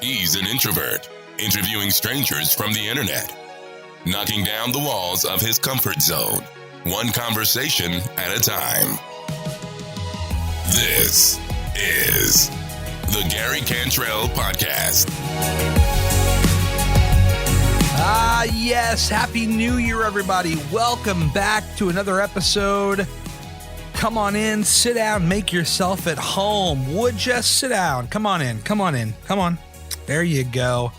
He's an introvert, interviewing strangers from the internet, knocking down the walls of his comfort zone, one conversation at a time. This is the Gary Cantrell Podcast. Yes. Happy New Year, everybody. Welcome back to another episode. Come on in, sit down, make yourself at home. Would you sit down? Come on in. Come on. There you go.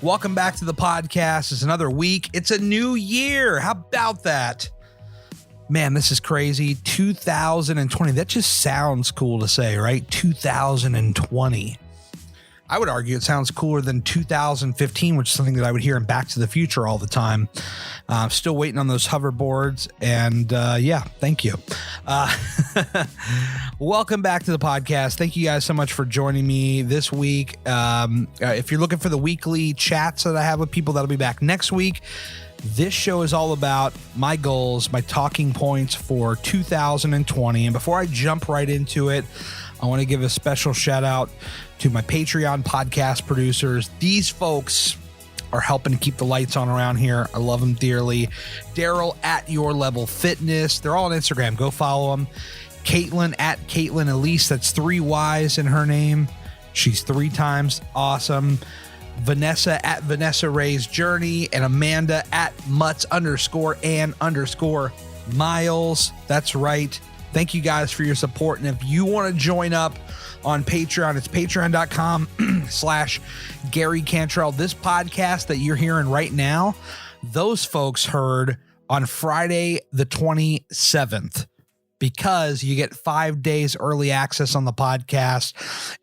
Welcome back to the podcast. It's another week. It's a new year. How about that? Man, this is crazy. 2020. That just sounds cool to say, right? 2020. I would argue it sounds cooler than 2015, which is something that I would hear in Back to the Future all the time. Still waiting on those hoverboards. And thank you. Welcome back to the podcast. Thank you guys so much for joining me this week. If you're looking for the weekly chats that I have with people, that'll be back next week. This show is all about my goals, my talking points for 2020. And before I jump right into it, I want to give a special shout out to my Patreon podcast producers. These folks are helping to keep the lights on around here. I love them dearly. Daryl at Your Level Fitness. They're all on Instagram. Go follow them. Kaitlyn at Kaitlyn Elise. That's 3 Y's in her name. She's 3 times awesome. Vanessa at Vanessa Ray's Journey, and Amanda at Mutts_and_Miles. That's right. Thank you guys for your support. And if you want to join up on Patreon, it's patreon.com/Gary Cantrell. This podcast that you're hearing right now, those folks heard on Friday the 27th, because you get 5 days early access on the podcast.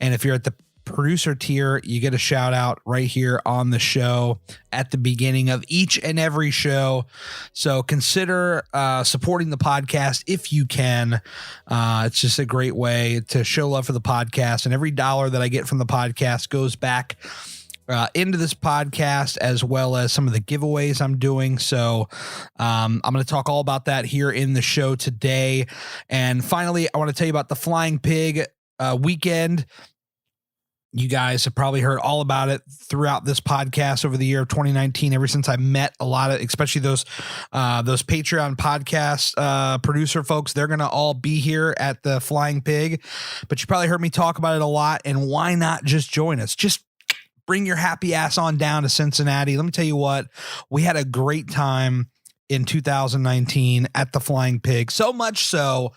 And if you're at the producer tier, you get a shout out right here on the show at the beginning of each and every show. So consider supporting the podcast if you can. It's just a great way to show love for the podcast, and every dollar that I get from the podcast goes back into this podcast, as well as some of the giveaways I'm doing. So I'm going to talk all about that here in the show today. And finally, I want to tell you about the Flying Pig weekend. You guys have probably heard all about it throughout this podcast over the year of 2019, ever since I met a lot of, especially those Patreon podcast producer folks. They're going to all be here at the Flying Pig, but you probably heard me talk about it a lot. And why not just join us? Just bring your happy ass on down to Cincinnati. Let me tell you what, we had a great time in 2019 at the Flying Pig. So much so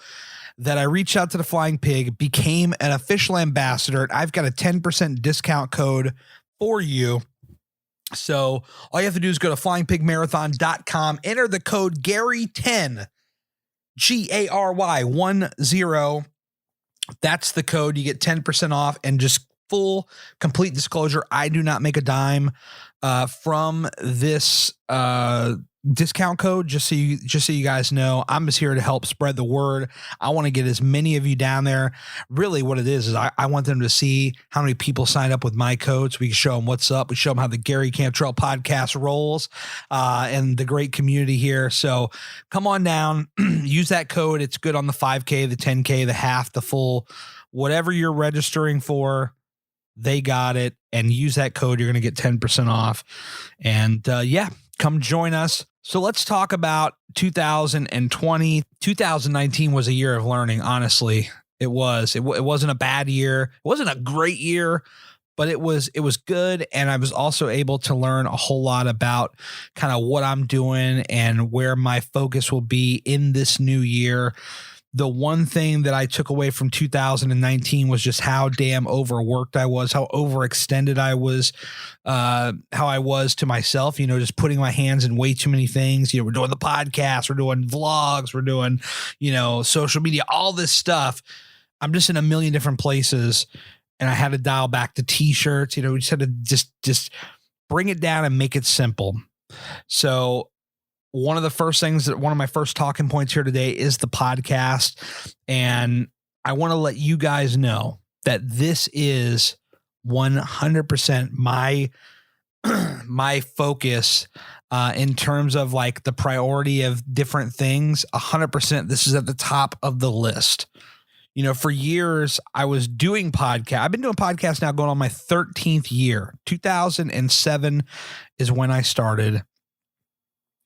that I reached out to the Flying Pig, became an official ambassador. I've got a 10% discount code for you. So all you have to do is go to flyingpigmarathon.com, enter the code Gary10, GARY10. That's the code. You get 10% off. And just full, complete disclosure, I do not make a dime from this discount code. Just so you guys know, I'm just here to help spread the word. I want to get as many of you down there. Really what it is I want them to see how many people sign up with my code, so we can show them what's up. We show them how the Gary Cantrell podcast rolls, and the great community here. So come on down, use that code. It's good on the 5K, the 10K, the half, the full, whatever you're registering for, they got it. And use that code. You're going to get 10% off. And come join us. So let's talk about 2020. 2019 was a year of learning. Honestly, it was. It wasn't a bad year. It wasn't a great year, but it was good. And I was also able to learn a whole lot about kind of what I'm doing and where my focus will be in this new year. The one thing that I took away from 2019 was just how damn overworked I was, how overextended I was, how I was to myself, just putting my hands in way too many things. We're doing the podcast, we're doing vlogs, we're doing, social media, all this stuff. I'm just in a million different places, and I had to dial back the t-shirts. We just had to just bring it down and make it simple. So one of my first talking points here today is the podcast. And I want to let you guys know that this is 100% my focus in terms of like the priority of different things. 100%. This is at the top of the list. For years I was doing podcast. I've been doing podcasts now going on my 13th year. 2007 is when I started.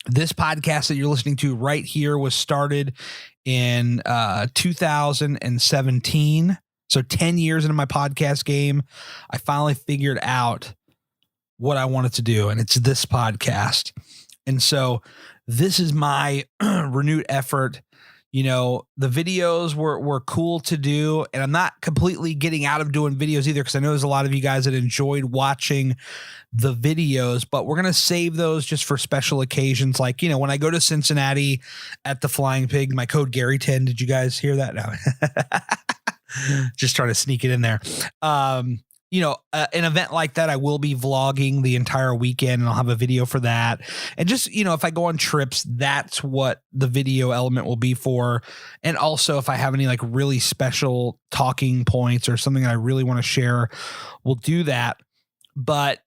This podcast that you're listening to right here was started in 2017. So 10 years into my podcast game, I finally figured out what I wanted to do, and it's this podcast. And so this is my renewed effort. The videos were cool to do, and I'm not completely getting out of doing videos either, because I know there's a lot of you guys that enjoyed watching the videos, but we're going to save those just for special occasions. Like, when I go to Cincinnati at the Flying Pig, my code Gary10. Did you guys hear that? No. Just trying to sneak it in there. An event like that, I will be vlogging the entire weekend, and I'll have a video for that. And just, if I go on trips, that's what the video element will be for. And also if I have any like really special talking points or something that I really want to share, we'll do that. But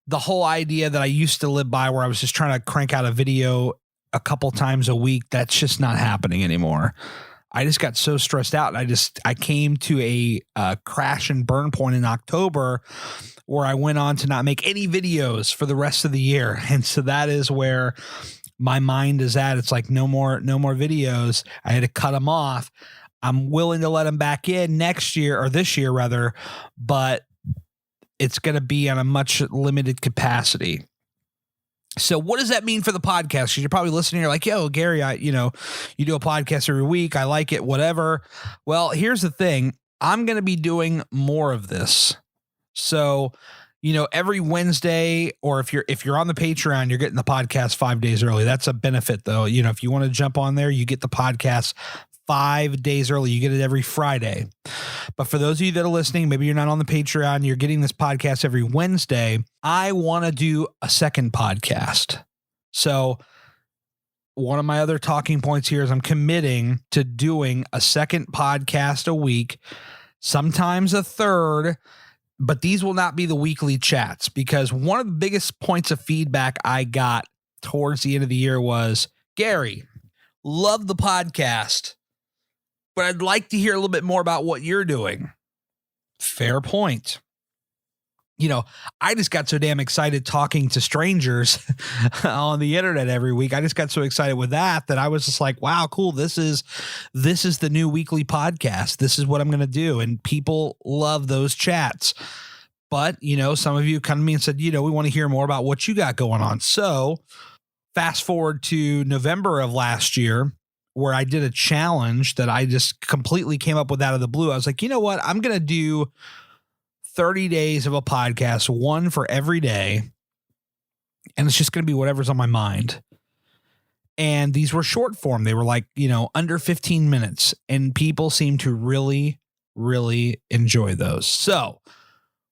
the whole idea that I used to live by, where I was just trying to crank out a video a couple times a week, that's just not happening anymore. I just got so stressed out. I came to a crash and burn point in October where I went on to not make any videos for the rest of the year. And so that is where my mind is at. It's like, no more videos. I had to cut them off. I'm willing to let them back in next year, or this year rather, but it's going to be on a much limited capacity. So what does that mean for the podcast? You're probably listening. You're like, yo, Gary, you do a podcast every week. I like it, whatever. Well, here's the thing. I'm going to be doing more of this. So, every Wednesday, or if you're on the Patreon, you're getting the podcast 5 days early. That's a benefit though. If you want to jump on there, you get the podcast 5 days early. You get it every Friday. But for those of you that are listening, maybe you're not on the Patreon, you're getting this podcast every Wednesday. I want to do a second podcast. So one of my other talking points here is I'm committing to doing a second podcast a week, sometimes a third, but these will not be the weekly chats, because one of the biggest points of feedback I got towards the end of the year was, Gary, love the podcast, but I'd like to hear a little bit more about what you're doing. Fair point. I just got so damn excited talking to strangers on the internet every week. I just got so excited with that I was just like, wow, cool. This is the new weekly podcast. This is what I'm going to do. And people love those chats. But, some of you come to me and said, we want to hear more about what you got going on. So fast forward to November of last year, where I did a challenge that I just completely came up with out of the blue. I was like, you know what? I'm going to do 30 days of a podcast, one for every day. And it's just going to be whatever's on my mind. And these were short form. They were like, under 15 minutes. And people seem to really, really enjoy those. So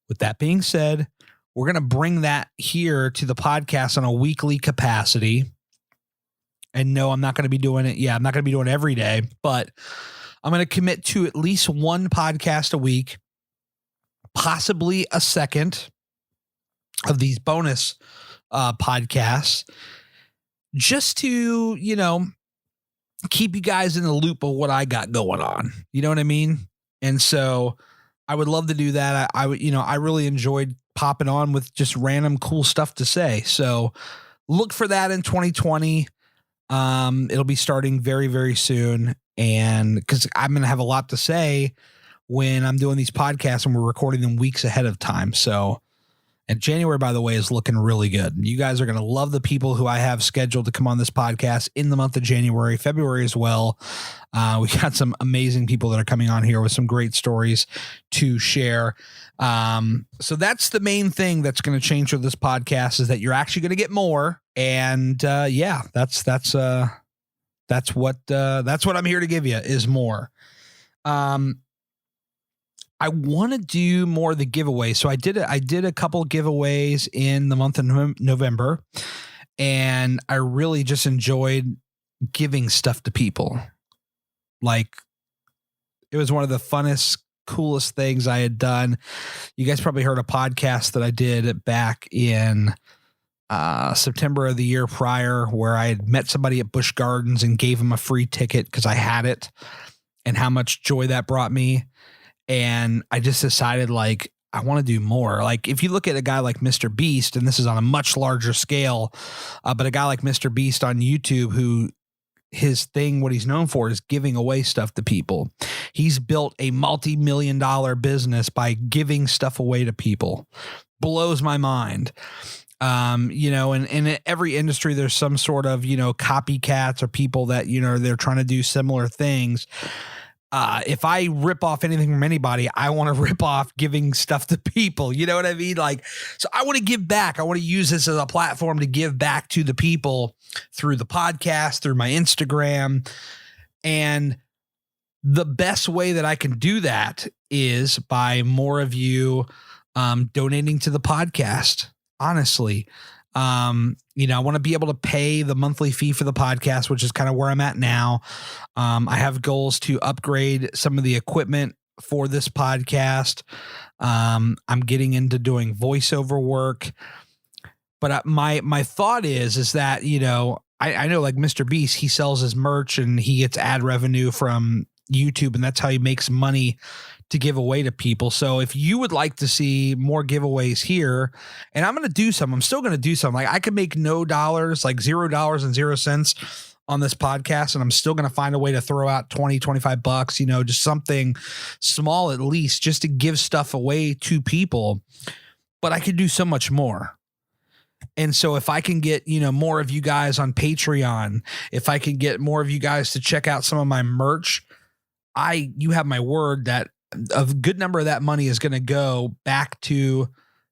with that being said, we're going to bring that here to the podcast on a weekly capacity. And no, I'm not going to be doing it. Yeah, I'm not going to be doing it every day, but I'm going to commit to at least one podcast a week, possibly a second of these bonus podcasts, just to, keep you guys in the loop of what I got going on. You know what I mean? And so I would love to do that. I would, I really enjoyed popping on with just random cool stuff to say. So look for that in 2020. It'll be starting very, very soon. And because I'm going to have a lot to say when I'm doing these podcasts, and we're recording them weeks ahead of time. So, and January, by the way, is looking really good. You guys are going to love the people who I have scheduled to come on this podcast in the month of January, February as well. We got some amazing people that are coming on here with some great stories to share. So that's the main thing that's going to change with this podcast, is that you're actually going to get more. And, yeah, that's what I'm here to give you, is more. I want to do more of the giveaways. So I did a couple giveaways in the month of November, and I really just enjoyed giving stuff to people. Like, it was one of the funnest, coolest things I had done. You guys probably heard a podcast that I did back in September of the year prior, where I had met somebody at Busch Gardens and gave him a free ticket because I had it. and how much joy that brought me. And I just decided, like, I want to do more. Like, if you look at a guy like Mr. Beast, and this is on a much larger scale, but a guy like Mr. Beast on YouTube, who his thing, what he's known for is giving away stuff to people. He's built a multi-million-dollar business by giving stuff away to people. Blows my mind. And in every industry, there's some sort of, copycats or people that, they're trying to do similar things. If I rip off anything from anybody, I want to rip off giving stuff to people. You know what I mean? Like, so I want to give back. I want to use this as a platform to give back to the people through the podcast, through my Instagram. And the best way that I can do that is by more of you donating to the podcast. Honestly, I want to be able to pay the monthly fee for the podcast, which is kind of where I'm at now. I have goals to upgrade some of the equipment for this podcast. I'm getting into doing voiceover work, but my thought is that, I know, like Mr. Beast, he sells his merch and he gets ad revenue from YouTube, and that's how he makes money to give away to people. So if you would like to see more giveaways here, and I'm still going to do some, like I could make no dollars, like $0.00 on this podcast. And I'm still going to find a way to throw out $20-$25, just something small, at least, just to give stuff away to people. But I could do so much more. And so if I can get, more of you guys on Patreon, if I can get more of you guys to check out some of my merch, you have my word that a good number of that money is going to go back to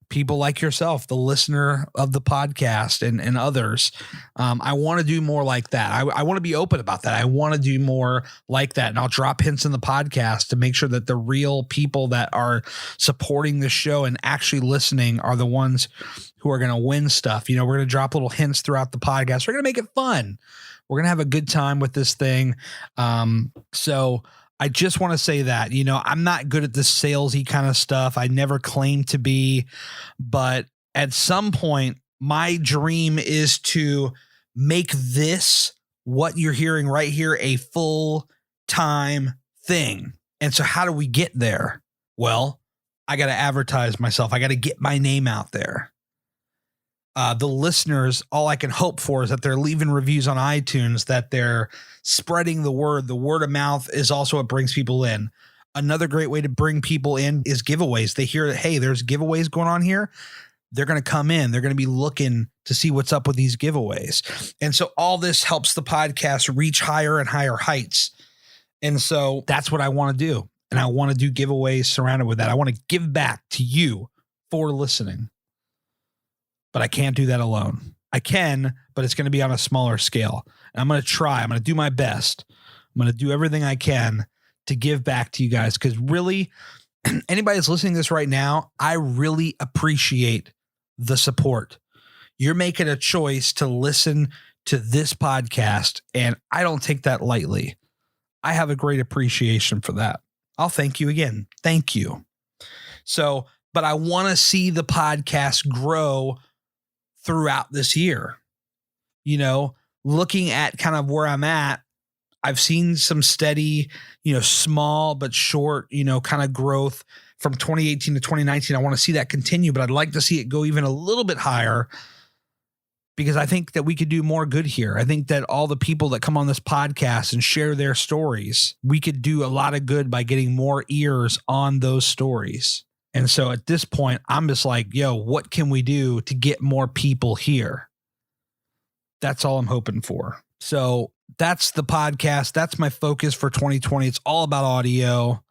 people like yourself, the listener of the podcast, and others. I want to do more like that. I want to be open about that. I want to do more like that. And I'll drop hints in the podcast to make sure that the real people that are supporting the show and actually listening are the ones who are going to win stuff. We're going to drop little hints throughout the podcast. We're going to make it fun. We're going to have a good time with this thing. So I just want to say that, I'm not good at this salesy kind of stuff. I never claimed to be, but at some point, my dream is to make this, what you're hearing right here, a full-time thing. And so how do we get there? Well, I got to advertise myself. I got to get my name out there. The listeners, all I can hope for is that they're leaving reviews on iTunes, that they're spreading the word. The word of mouth is also what brings people in. Another great way to bring people in is giveaways. They hear that, hey, there's giveaways going on here. They're going to come in. They're going to be looking to see what's up with these giveaways. And so all this helps the podcast reach higher and higher heights. And so that's what I want to do. And I want to do giveaways surrounded with that. I want to give back to you for listening. But I can't do that alone. I can, but it's going to be on a smaller scale. And I'm going to try. I'm going to do my best. I'm going to do everything I can to give back to you guys. Because really, anybody that's listening to this right now, I really appreciate the support. You're making a choice to listen to this podcast, and I don't take that lightly. I have a great appreciation for that. I'll thank you again. Thank you. So, but I want to see the podcast grow throughout this year. Looking at kind of where I'm at, I've seen some steady, small but short, kind of growth from 2018 to 2019. I want to see that continue, but I'd like to see it go even a little bit higher, because I think that we could do more good here. I think that all the people that come on this podcast and share their stories, we could do a lot of good by getting more ears on those stories. And so at this point, I'm just like, what can we do to get more people here? That's all I'm hoping for. So that's the podcast. That's my focus for 2020. It's all about audio.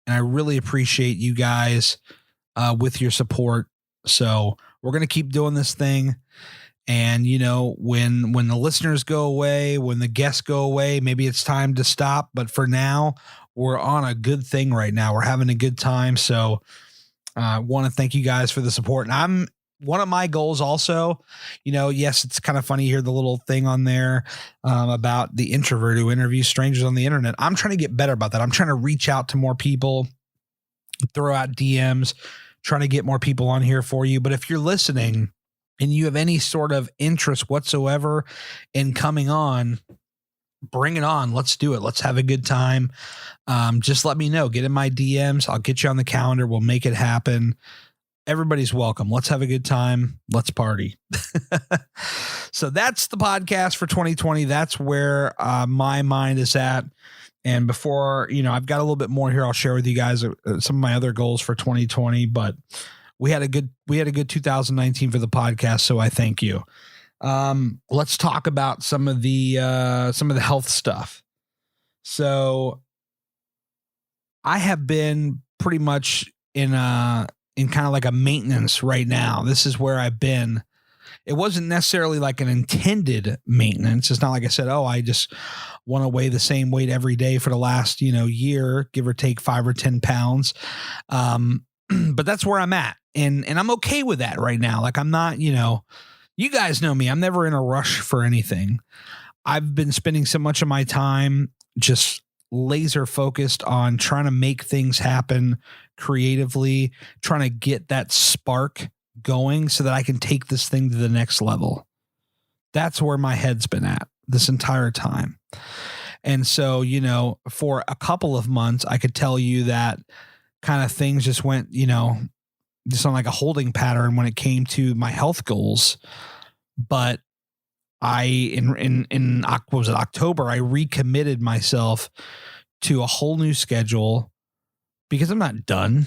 And I really appreciate you guys with your support. So we're going to keep doing this thing. And, when the listeners go away, when the guests go away, maybe it's time to stop. But for now, we're on a good thing right now. We're having a good time. So I want to thank you guys for the support. And one of my goals also, yes, it's kind of funny to hear the little thing on there about the introvert who interviews strangers on the internet. I'm trying to get better about that. I'm trying to reach out to more people, throw out DMs, trying to get more people on here for you. But if you're listening and you have any sort of interest whatsoever in coming on, bring it on. Let's do it. Let's have a good time. Just let me know. Get in my DMs. I'll get you on the calendar. We'll make it happen. Everybody's welcome. Let's have a good time. Let's party. So that's the podcast for 2020. That's where my mind is at. And before, I've got a little bit more here. I'll share with you guys some of my other goals for 2020, but we had a good 2019 for the podcast. So I thank you. Let's talk about some of the health stuff. So I have been pretty much in kind of like a maintenance right now. This is where I've been. It wasn't necessarily like an intended maintenance. It's not like I said, I just want to weigh the same weight every day for the last, year, give or take 5 or 10 pounds. But that's where I'm at. And I'm okay with that right now. Like I'm not, you guys know me. I'm never in a rush for anything. I've been spending so much of my time just laser focused on trying to make things happen creatively, trying to get that spark going so that I can take this thing to the next level. That's where my head's been at this entire time. And so, for a couple of months, I could tell you that kind of things just went, just on like a holding pattern when it came to my health goals. But in October, I recommitted myself to a whole new schedule because I'm not done.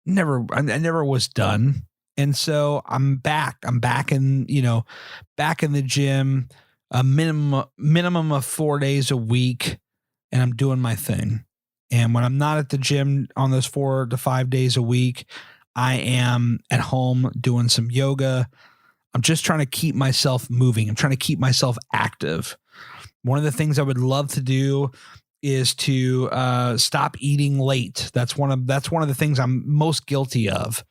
I never was done. And so I'm back. I'm back in the gym, a minimum of 4 days a week, and I'm doing my thing. And when I'm not at the gym on those 4 to 5 days a week, I am at home doing some yoga. I'm just trying to keep myself moving. I'm trying to keep myself active. One of the things I would love to do is to stop eating late. That's one of the things I'm most guilty of.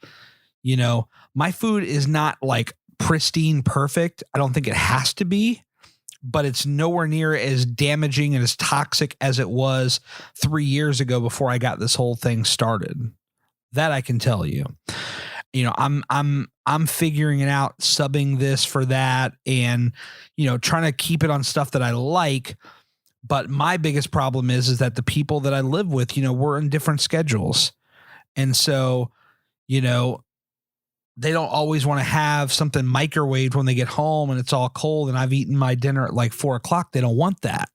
My food is not like pristine perfect. I don't think it has to be, but it's nowhere near as damaging and as toxic as it was 3 years ago before I got this whole thing started. That I can tell you. I'm figuring it out, subbing this for that, and trying to keep it on stuff that I like. But my biggest problem is that the people that I live with, we're in different schedules, and so they don't always want to have something microwaved when they get home and it's all cold and I've eaten my dinner at like 4 o'clock. They don't want that.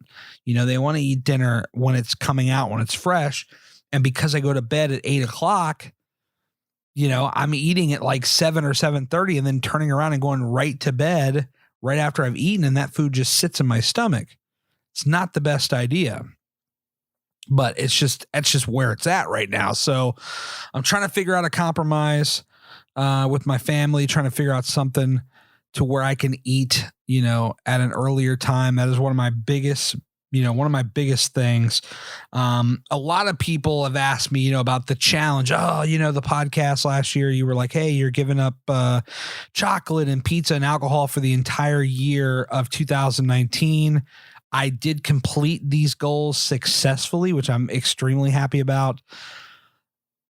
They want to eat dinner when it's coming out, when it's fresh. And because I go to bed at 8 o'clock, I'm eating at like 7 or 7:30 and then turning around and going right to bed right after I've eaten. And that food just sits in my stomach. It's not the best idea, but that's just where it's at right now. So I'm trying to figure out a compromise with my family, trying to figure out something to where I can eat, at an earlier time. That is one of my biggest things. A lot of people have asked me, about the challenge. The podcast last year, you were like, hey, you're giving up chocolate and pizza and alcohol for the entire year of 2019. I did complete these goals successfully, which I'm extremely happy about.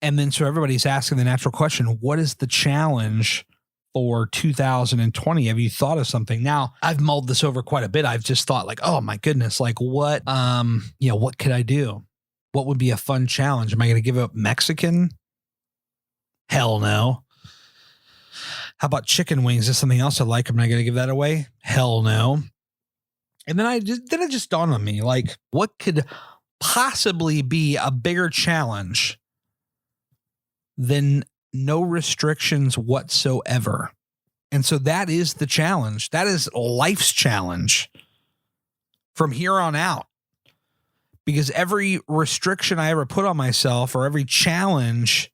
And then so everybody's asking the natural question, what is the challenge for 2020? Have you thought of something? Now, I've mulled this over quite a bit. I've just thought like, oh my goodness, like what could I do? What would be a fun challenge? Am I going to give up Mexican? Hell no. How about chicken wings? Is something else I like? Am I going to give that away? Hell no. And then it just dawned on me, like, what could possibly be a bigger challenge than no restrictions whatsoever? And so that is the challenge. That is life's challenge from here on out. Because every restriction I ever put on myself or every challenge,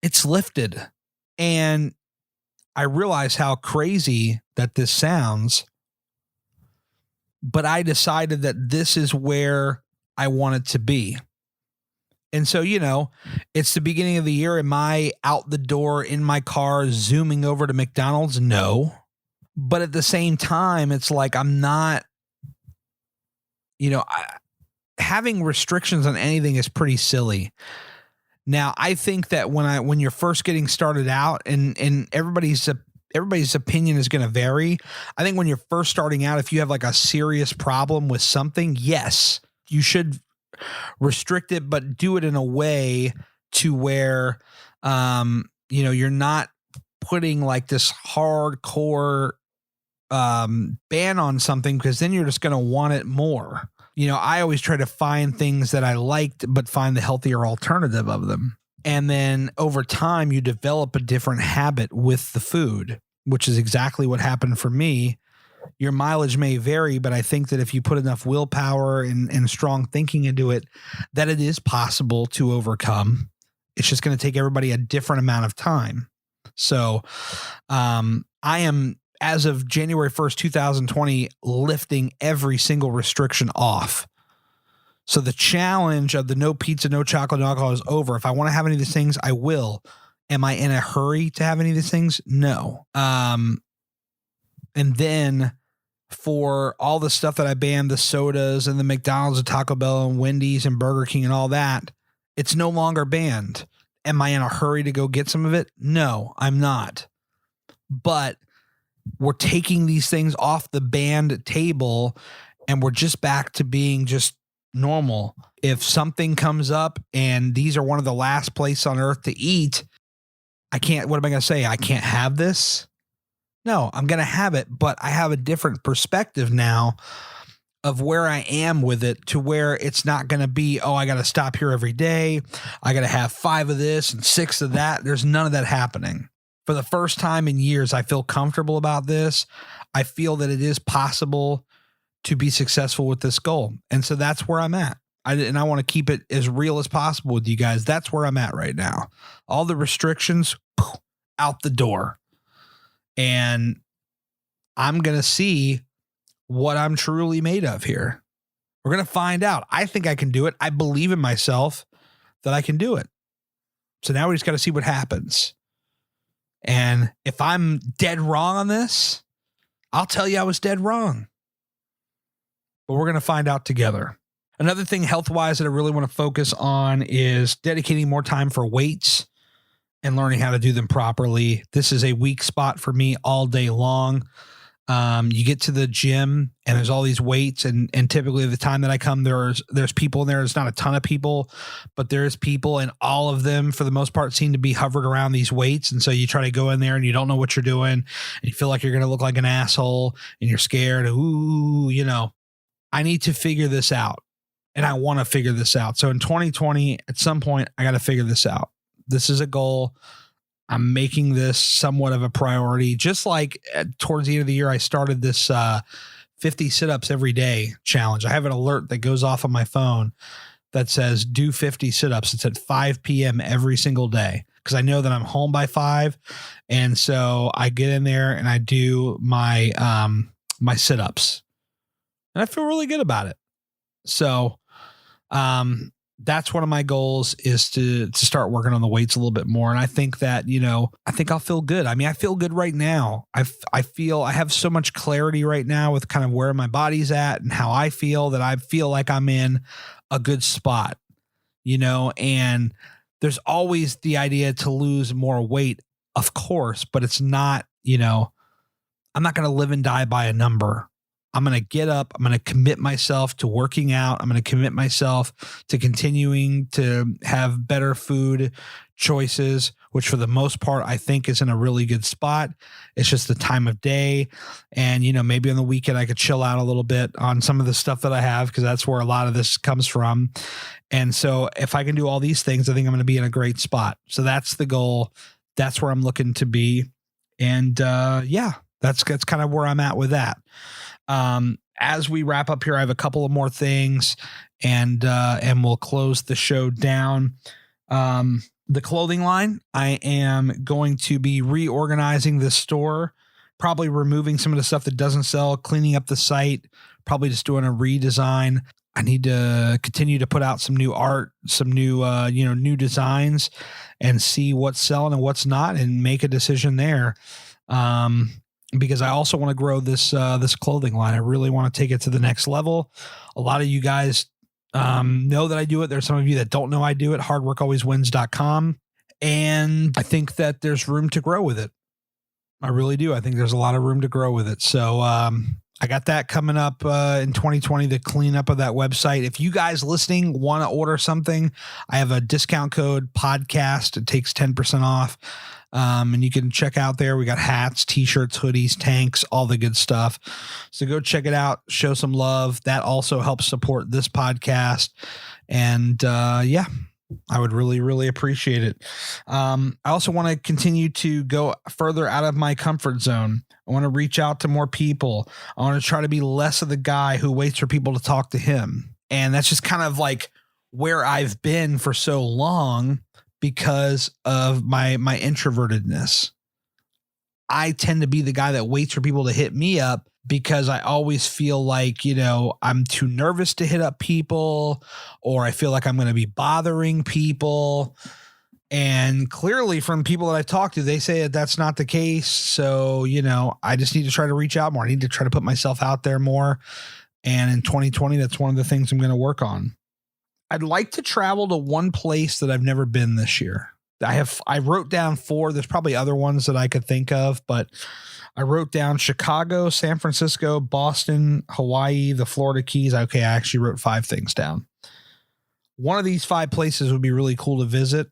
it's lifted. And I realize how crazy that this sounds, but I decided that this is where I want it to be. And so, it's the beginning of the year. Am I out the door in my car zooming over to McDonald's? No. But at the same time, it's like I'm not, having restrictions on anything is pretty silly. Now, I think that when you're first getting started out and everybody's everybody's opinion is going to vary. I think when you're first starting out, if you have like a serious problem with something, yes, you should restrict it, but do it in a way to where, you're not putting like this hardcore ban on something, because then you're just going to want it more. I always try to find things that I liked, but find the healthier alternative of them. And then over time, you develop a different habit with the food, which is exactly what happened for me. Your mileage may vary, but I think that if you put enough willpower and strong thinking into it, that it is possible to overcome. It's just going to take everybody a different amount of time. So I am, as of January 1st, 2020, lifting every single restriction off. So the challenge of the no pizza, no chocolate, no alcohol is over. If I want to have any of these things, I will. Am I in a hurry to have any of these things? No. And then for all the stuff that I banned, the sodas and the McDonald's and Taco Bell and Wendy's and Burger King and all that, it's no longer banned. Am I in a hurry to go get some of it? No, I'm not. But we're taking these things off the banned table and we're just back to being just normal. If something comes up and these are one of the last places on earth to eat, what am I going to say? I can't have this? No, I'm going to have it, but I have a different perspective now of where I am with it, to where it's not going to be, I got to stop here every day. I got to have 5 of this and 6 of that. There's none of that happening. For the first time in years, I feel comfortable about this. I feel that it is possible to be successful with this goal. And so that's where I'm at. I want to keep it as real as possible with you guys. That's where I'm at right now. All the restrictions, out the door. And I'm going to see what I'm truly made of here. We're going to find out. I think I can do it. I believe in myself that I can do it. So now we just got to see what happens. And if I'm dead wrong on this, I'll tell you I was dead wrong. But we're going to find out together. Another thing health-wise that I really want to focus on is dedicating more time for weights and learning how to do them properly. This is a weak spot for me all day long. You get to the gym and there's all these weights, and typically the time that I come, there's people in there. There's not a ton of people, but there's people, and all of them for the most part seem to be hovered around these weights. And so you try to go in there and you don't know what you're doing, and you feel like you're going to look like an asshole and you're scared. I need to figure this out, and I want to figure this out. So in 2020, at some point, I got to figure this out. This is a goal. I'm making this somewhat of a priority. Just like towards the end of the year, I started this 50 sit-ups every day challenge. I have an alert that goes off on my phone that says do 50 sit-ups. It's at 5 p.m. every single day, because I know that I'm home by 5. And so I get in there and I do my my sit-ups. And I feel really good about it. So that's one of my goals, is to start working on the weights a little bit more. And I think that, I think I'll feel good. I mean, I feel good right now. I feel I have so much clarity right now with kind of where my body's at and how I feel, that I feel like I'm in a good spot, and there's always the idea to lose more weight, of course, but it's not, I'm not going to live and die by a number. I'm going to get up. I'm going to commit myself to working out. I'm going to commit myself to continuing to have better food choices, which for the most part, I think is in a really good spot. It's just the time of day. And, maybe on the weekend I could chill out a little bit on some of the stuff that I have, because that's where a lot of this comes from. And so if I can do all these things, I think I'm going to be in a great spot. So that's the goal. That's where I'm looking to be. And that's kind of where I'm at with that. As we wrap up here, I have a couple of more things, and we'll close the show down. The clothing line, I am going to be reorganizing this store, probably removing some of the stuff that doesn't sell, cleaning up the site, probably just doing a redesign. I need to continue to put out some new art, some new, new designs, and see what's selling and what's not, and make a decision there. Because I also want to grow this clothing line. I really want to take it to the next level. A lot of you guys know that I do it. There's some of you that don't know I do it. Hardworkalwayswins.com. And I think that there's room to grow with it. I really do. I think there's a lot of room to grow with it. So I got that coming up in 2020, the cleanup of that website. If you guys listening want to order something, I have a discount code podcast. It takes 10% off. And you can check out there. We got hats, t-shirts, hoodies, tanks, all the good stuff. So go check it out. Show some love. That also helps support this podcast. And yeah, I would really, really appreciate it. I also want to continue to go further out of my comfort zone. I want to reach out to more people. I want to try to be less of the guy who waits for people to talk to him. And that's just kind of like where I've been for so long because of my introvertedness. I tend to be the guy that waits for people to hit me up because I always feel like, you know, I'm too nervous to hit up people, or I feel like I'm going to be bothering people. And clearly from people that I talk to, they say that that's not the case. So, you know, I just need to try to reach out more. I need to try to put myself out there more. And in 2020, that's one of the things I'm going to work on. I'd like to travel to one place that I've never been this year. I wrote down 4. There's probably other ones that I could think of, but I wrote down Chicago, San Francisco, Boston, Hawaii, the Florida Keys. Okay, I actually wrote 5 things down. One of these 5 places would be really cool to visit.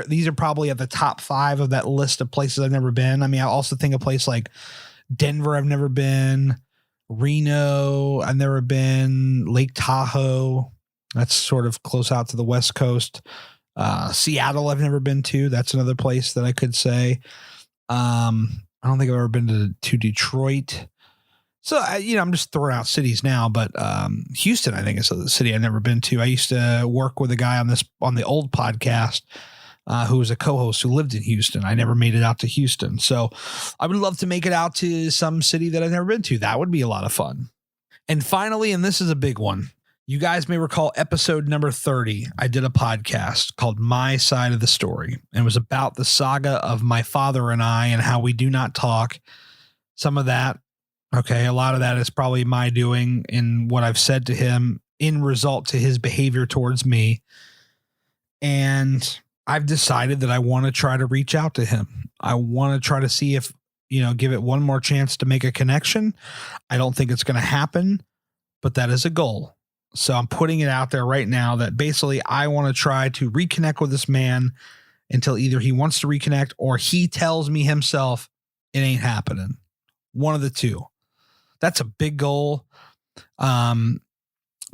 These are probably at the top 5 of that list of places I've never been. I mean, I also think a place like Denver, I've never been. Reno, I've never been. Lake Tahoe, that's sort of close out to the West Coast. Seattle, I've never been to. That's another place that I could say. I don't think I've ever been to Detroit. So, I'm just throwing out cities now, but Houston, I think, is a city I've never been to. I used to work with a guy on the old podcast who was a co-host who lived in Houston. I never made it out to Houston. So I would love to make it out to some city that I've never been to. That would be a lot of fun. And finally, and this is a big one, you guys may recall episode number 30. I did a podcast called My Side of the Story. And it was about the saga of my father and I and how we do not talk. Some of that, okay, a lot of that is probably my doing in what I've said to him in result to his behavior towards me. And I've decided that I want to try to reach out to him. I want to try to see if, give it one more chance to make a connection. I don't think it's going to happen, but that is a goal. So I'm putting it out there right now that basically I want to try to reconnect with this man until either he wants to reconnect or he tells me himself it ain't happening. One of the two. That's a big goal.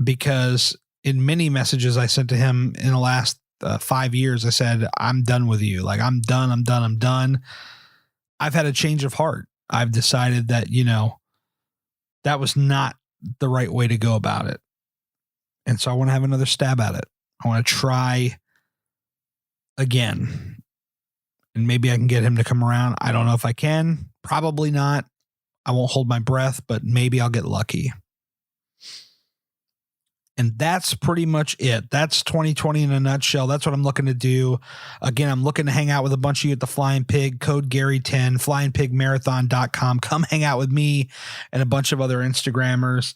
Because in many messages I sent to him in the last 5 years, I said, I'm done with you. Like, I'm done. I've had a change of heart. I've decided that, that was not the right way to go about it. And so I want to have another stab at it. I want to try again. And maybe I can get him to come around. I don't know if I can. Probably not. I won't hold my breath, but maybe I'll get lucky. And that's pretty much it. That's 2020 in a nutshell. That's what I'm looking to do. Again, I'm looking to hang out with a bunch of you at the Flying Pig, code Gary10, flyingpigmarathon.com. Come hang out with me and a bunch of other Instagrammers.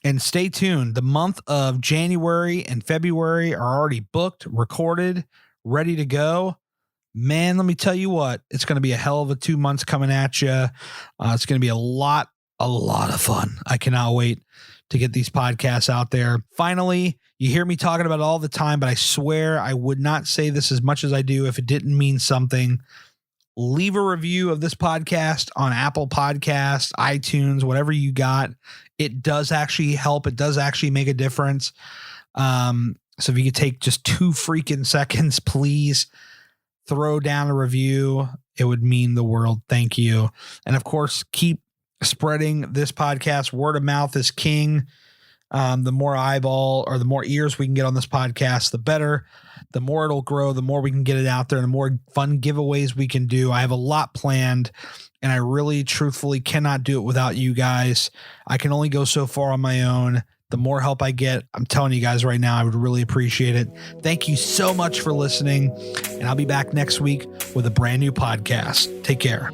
And stay tuned. The month of January and February are already booked, recorded, ready to go. Man, let me tell you what, it's going to be a hell of a 2 months coming at you. It's going to be a lot of fun. I cannot wait to get these podcasts out there. Finally, you hear me talking about it all the time, but I swear I would not say this as much as I do if it didn't mean something. Leave a review of this podcast on Apple Podcasts, iTunes, whatever you got. It does actually help. It does actually make a difference. So if you could take just 2 freaking seconds, please throw down a review. It would mean the world. Thank you. And of course, keep spreading this podcast. Word of mouth is king. The more the more ears we can get on this podcast, the better. The more it'll grow, the more we can get it out there, and the more fun giveaways we can do. I have a lot planned, and I really truthfully cannot do it without you guys. I can only go so far on my own. The more help I get, I'm telling you guys right now, I would really appreciate it. Thank you so much for listening, and I'll be back next week with a brand new podcast. Take care.